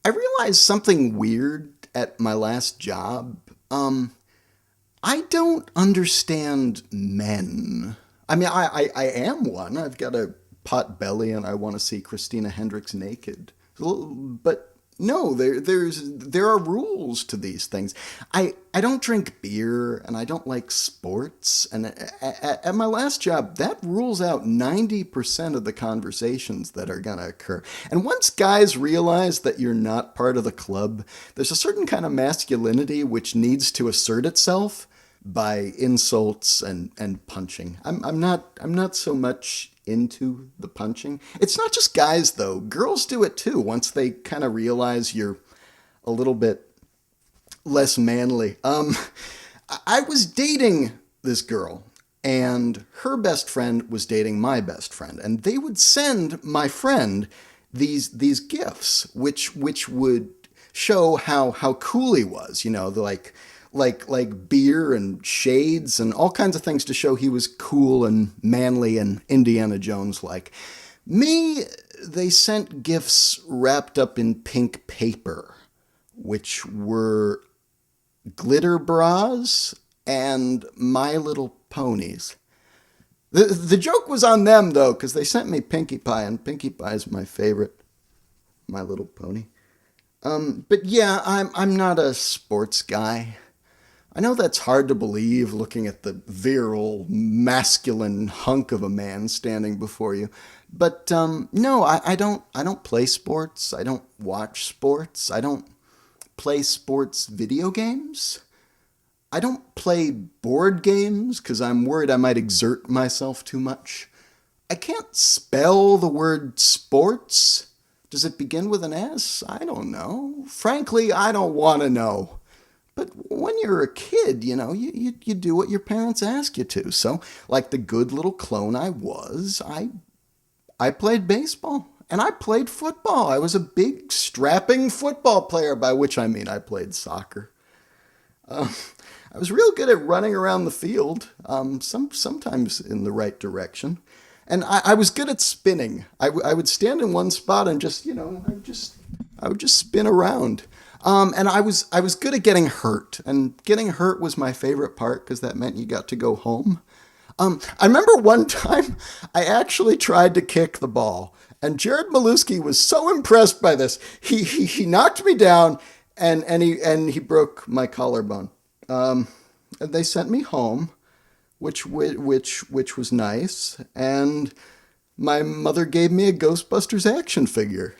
I realized something weird at my last job. I don't understand men. I mean, I am one. I've got a pot belly and I want to see Christina Hendricks naked. But no, there are rules to these things. I don't drink beer and I don't like sports. And at my last job, that rules out 90% of the conversations that are going to occur. And once guys realize that you're not part of the club, there's a certain kind of masculinity which needs to assert itself by insults and punching. I'm not so much into the punching. It's not just guys though. Girls do it too once they kind of realize you're a little bit less manly. I was dating this girl and her best friend was dating my best friend and they would send my friend these gifts which would show how cool he was, like beer and shades and all kinds of things to show he was cool and manly and Indiana Jones like. Me, they sent gifts wrapped up in pink paper, which were glitter bras and My Little Ponies. The joke was on them though, because they sent me Pinkie Pie, and Pinkie Pie is my favorite My Little Pony. But yeah, I'm not a sports guy. I know that's hard to believe looking at the virile, masculine hunk of a man standing before you. But no, I don't play sports. I don't watch sports. I don't play sports video games. I don't play board games because I'm worried I might exert myself too much. I can't spell the word sports. Does it begin with an S? I don't know. Frankly, I don't want to know. But when you're a kid, you do what your parents ask you to. So, like the good little clone I was, I played baseball and I played football. I was a big, strapping football player, by which I mean I played soccer. I was real good at running around the field, sometimes in the right direction. And I was good at spinning. I would stand in one spot and I would just spin around. And I was good at getting hurt, and getting hurt was my favorite part because that meant you got to go home. I remember one time I actually tried to kick the ball, and Jared Maluski was so impressed by this. He knocked me down, and he broke my collarbone. And they sent me home, which was nice, and my mother gave me a Ghostbusters action figure,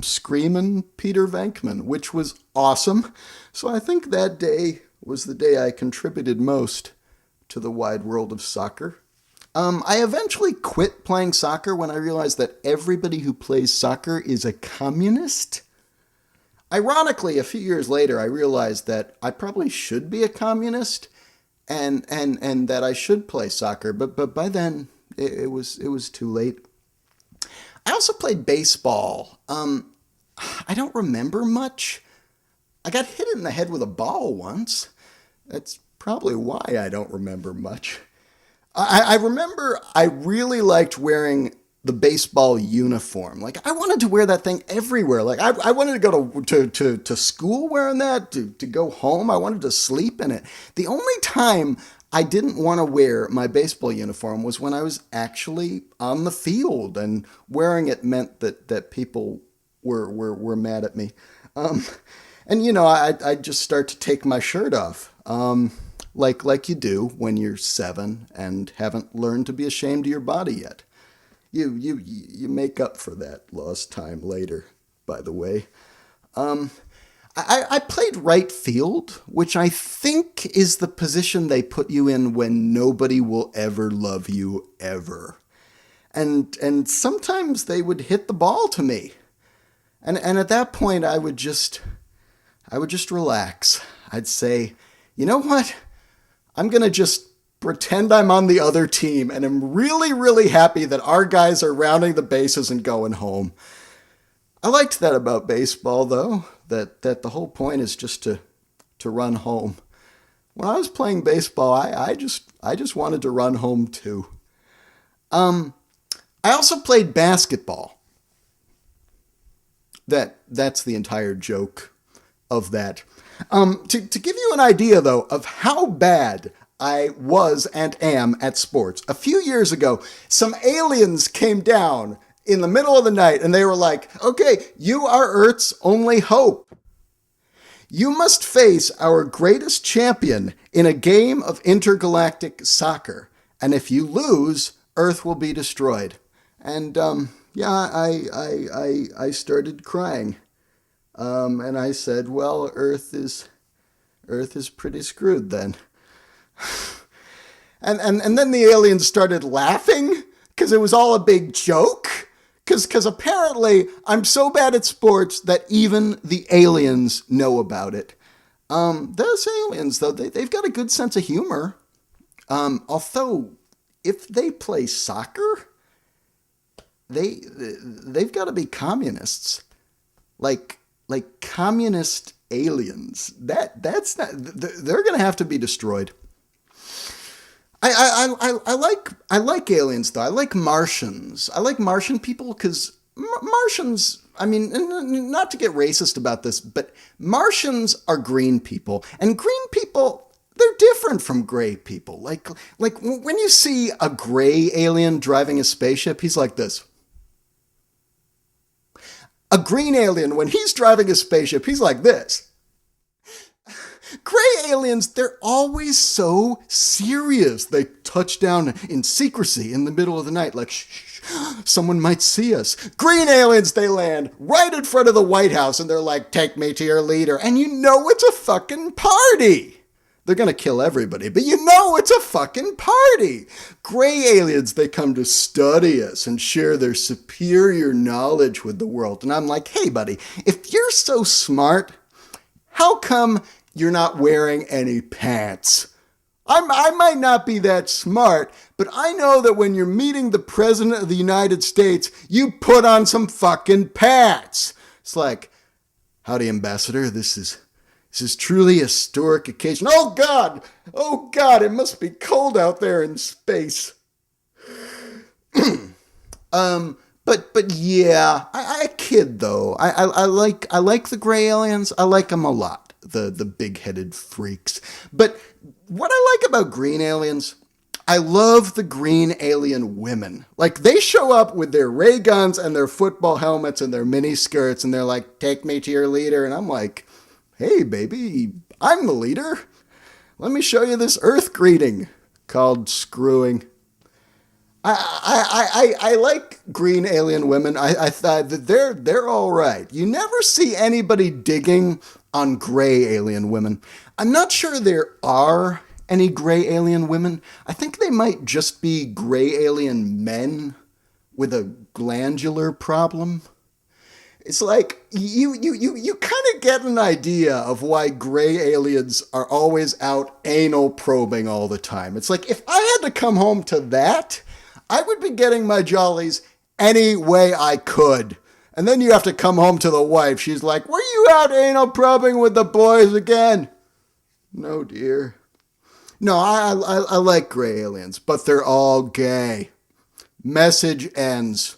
Screamin' Peter Venkman, which was awesome. So I think that day was the day I contributed most to the wide world of soccer. I eventually quit playing soccer when I realized that everybody who plays soccer is a communist. Ironically, a few years later, I realized that I probably should be a communist and that I should play soccer, but by then it was too late. I also played baseball. I don't remember much. I got hit in the head with a ball once. That's probably why I don't remember much. I remember I really liked wearing the baseball uniform. Like, I wanted to wear that thing everywhere. Like, I wanted to go to school wearing that, to go home. I wanted to sleep in it. The only time I didn't want to wear my baseball uniform was when I was actually on the field, and wearing it meant that people were mad at me. And I'd just start to take my shirt off, like you do when you're 7 and haven't learned to be ashamed of your body yet. You make up for that lost time later, by the way. I played right field, which I think is the position they put you in when nobody will ever love you ever. And sometimes they would hit the ball to me. And at that point I would just relax. I'd say, you know what? I'm going to just pretend I'm on the other team, and I'm really, really happy that our guys are rounding the bases and going home. I liked that about baseball, though, that the whole point is just to run home. When I was playing baseball, I just wanted to run home too. I also played basketball. That that's the entire joke of that. To give you an idea, though, of how bad I was and am at sports, a few years ago, some aliens came down in the middle of the night and they were like, okay, you are Earth's only hope. You must face our greatest champion in a game of intergalactic soccer. And if you lose, Earth will be destroyed. And yeah, I started crying. And I said, well, Earth is pretty screwed then. And then the aliens started laughing because it was all a big joke. Because apparently I'm so bad at sports that even the aliens know about it. Those aliens, though, they've got a good sense of humor. Although, if they play soccer, they've got to be communists. Like communist aliens. That's not. They're going to have to be destroyed. I like aliens though. I like Martians. I like Martian people because Martians. I mean, not to get racist about this, but Martians are green people, and green people, they're different from gray people. Like when you see a gray alien driving a spaceship, he's like this. A green alien, when he's driving a spaceship, he's like this. Gray aliens, they're always so serious. They touch down in secrecy in the middle of the night, like, shh, someone might see us. Green aliens, they land right in front of the White House, and they're like, take me to your leader. And you know it's a fucking party. They're going to kill everybody, but you know it's a fucking party. Gray aliens, they come to study us and share their superior knowledge with the world. And I'm like, hey, buddy, if you're so smart, how come you're not wearing any pants? I might not be that smart, but I know that when you're meeting the President of the United States, you put on some fucking pants. It's like, howdy, Ambassador, this is truly a historic occasion. Oh God, it must be cold out there in space. But yeah, I kid though. I like the gray aliens. I like them a lot. The big-headed freaks. But what I like about green aliens, I love the green alien women. Like, they show up with their ray guns and their football helmets and their mini skirts, and they're like, take me to your leader. And I'm like, hey, baby, I'm the leader. Let me show you this Earth greeting called screwing. I like green alien women. I thought that they're all right. You never see anybody digging on gray alien women. I'm not sure there are any gray alien women. I think they might just be gray alien men with a glandular problem. It's like you kind of get an idea of why gray aliens are always out anal probing all the time. It's like if I had to come home to that, I would be getting my jollies any way I could. And then you have to come home to the wife. She's like, were you out anal probing with the boys again? No, dear. No, I like gray aliens, but they're all gay. Message ends.